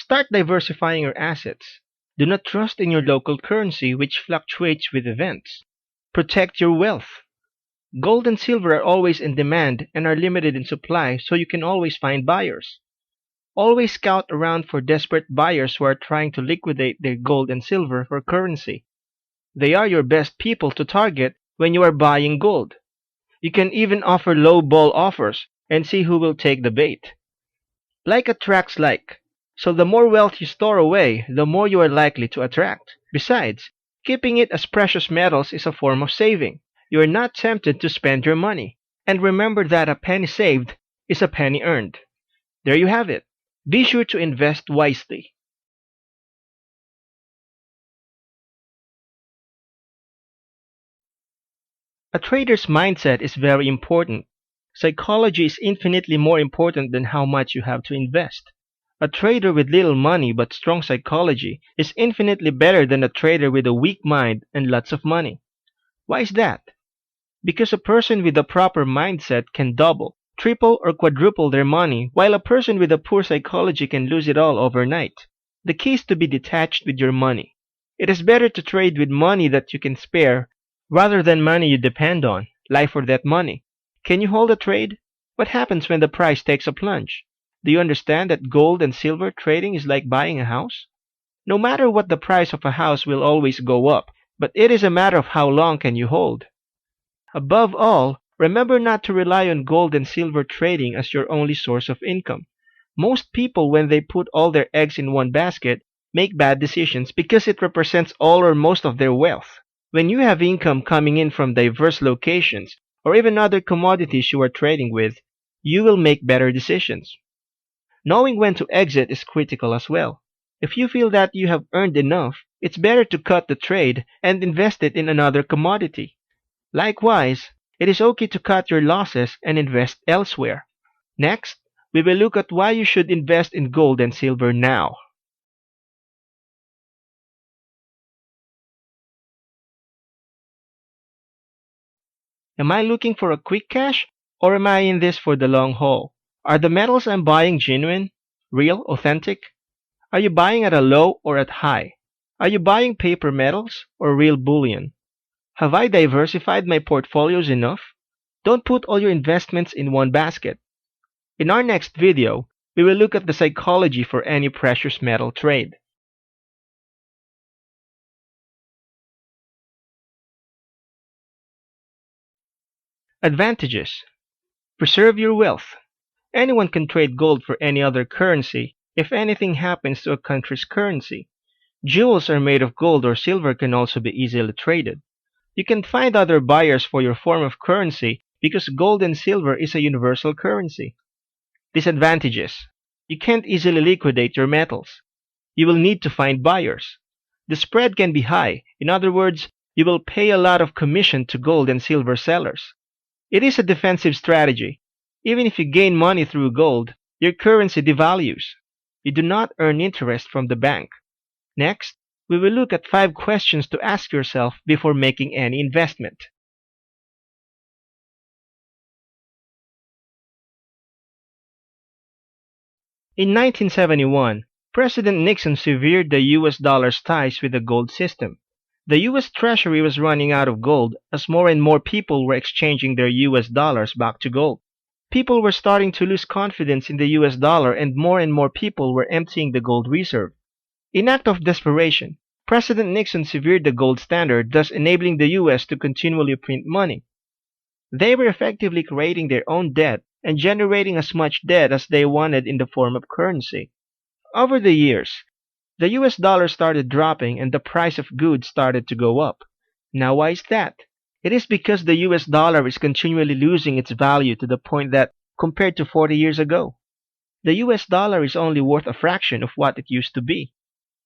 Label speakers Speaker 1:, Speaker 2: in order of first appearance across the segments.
Speaker 1: Start diversifying your assets. Do not trust in your local currency, which fluctuates with events. Protect your wealth. Gold and silver are always in demand and are limited in supply, so you can always find buyers. Always scout around for desperate buyers who are trying to liquidate their gold and silver for currency. They are your best people to target when you are buying gold. You can even offer low ball offers and see who will take the bait. Like attracts like. So the more wealth you store away, the more you are likely to attract. Besides, keeping it as precious metals is a form of saving. You are not tempted to spend your money. And remember that a penny saved is a penny earned. There you have it. Be sure to invest wisely. A trader's mindset is very important. Psychology is infinitely more important than how much you have to invest. A trader with little money but strong psychology is infinitely better than a trader with a weak mind and lots of money. Why is that? Because a person with a proper mindset can double, triple, or quadruple their money, while a person with a poor psychology can lose it all overnight. The key is to be detached with your money. It is better to trade with money that you can spare rather than money you depend on, life or death money. Can you hold a trade? What happens when the price takes a plunge? Do you understand that gold and silver trading is like buying a house? No matter what, the price of a house will always go up, but it is a matter of how long can you hold. Above all, remember not to rely on gold and silver trading as your only source of income. Most people, when they put all their eggs in one basket, make bad decisions because it represents all or most of their wealth. When you have income coming in from diverse locations, or even other commodities you are trading with, you will make better decisions. Knowing when to exit is critical as well. If you feel that you have earned enough, it's better to cut the trade and invest it in another commodity. Likewise, it is okay to cut your losses and invest elsewhere. Next, we will look at why you should invest in gold and silver now. Am I looking for a quick cash, or am I in this for the long haul? Are the metals I'm buying genuine, real, authentic? Are you buying at a low or at high? Are you buying paper metals or real bullion? Have I diversified my portfolios enough? Don't put all your investments in one basket. In our next video, we will look at the psychology for any precious metal trade. Advantages. Preserve your wealth. Anyone can trade gold for any other currency if anything happens to a country's currency. Jewels are made of gold or silver can also be easily traded. You can find other buyers for your form of currency because gold and silver is a universal currency. Disadvantages. You can't easily liquidate your metals. You will need to find buyers. The spread can be high. In other words, you will pay a lot of commission to gold and silver sellers. It is a defensive strategy. Even if you gain money through gold, your currency devalues. You do not earn interest from the bank. Next, we will look at 5 questions to ask yourself before making any investment. In 1971, President Nixon severed the US dollar's ties with the gold system. The US Treasury was running out of gold as more and more people were exchanging their US dollars back to gold. People were starting to lose confidence in the US dollar and more people were emptying the gold reserve. In act of desperation, President Nixon severed the gold standard, thus enabling the US to continually print money. They were effectively creating their own debt and generating as much debt as they wanted in the form of currency. Over the years, the US dollar started dropping and the price of goods started to go up. Now why is that? It is because the US dollar is continually losing its value to the point that, compared to 40 years ago, the US dollar is only worth a fraction of what it used to be.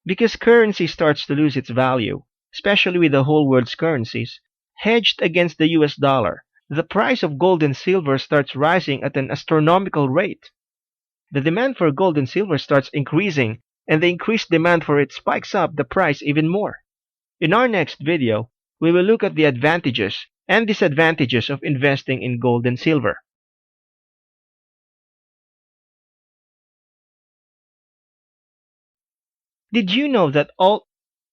Speaker 1: Because currency starts to lose its value, especially with the whole world's currencies, hedged against the US dollar, the price of gold and silver starts rising at an astronomical rate. The demand for gold and silver starts increasing, and the increased demand for it spikes up the price even more. In our next video, we will look at the advantages and disadvantages of investing in gold and silver. Did you know that all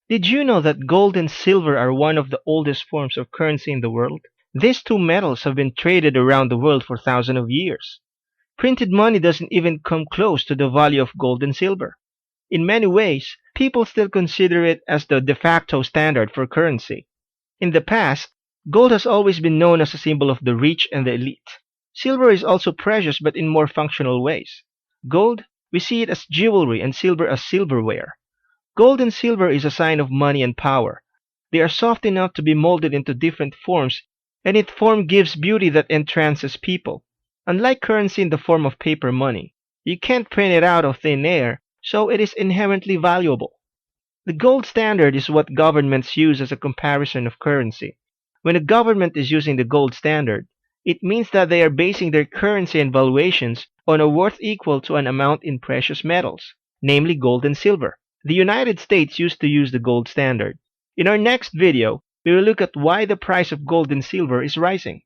Speaker 1: Did you know that gold and silver are one of the oldest forms of currency in the world? These two metals have been traded around the world for thousands of years. Printed money doesn't even come close to the value of gold and silver. In many ways, people still consider it as the de facto standard for currency. In the past, gold has always been known as a symbol of the rich and the elite. Silver is also precious but in more functional ways. Gold, we see it as jewelry and silver as silverware. Gold and silver is a sign of money and power. They are soft enough to be molded into different forms, and its form gives beauty that entrances people. Unlike currency in the form of paper money, you can't print it out of thin air, so it is inherently valuable. The gold standard is what governments use as a comparison of currency. When a government is using the gold standard, it means that they are basing their currency and valuations on a worth equal to an amount in precious metals, namely gold and silver. The United States used to use the gold standard. In our next video, we will look at why the price of gold and silver is rising.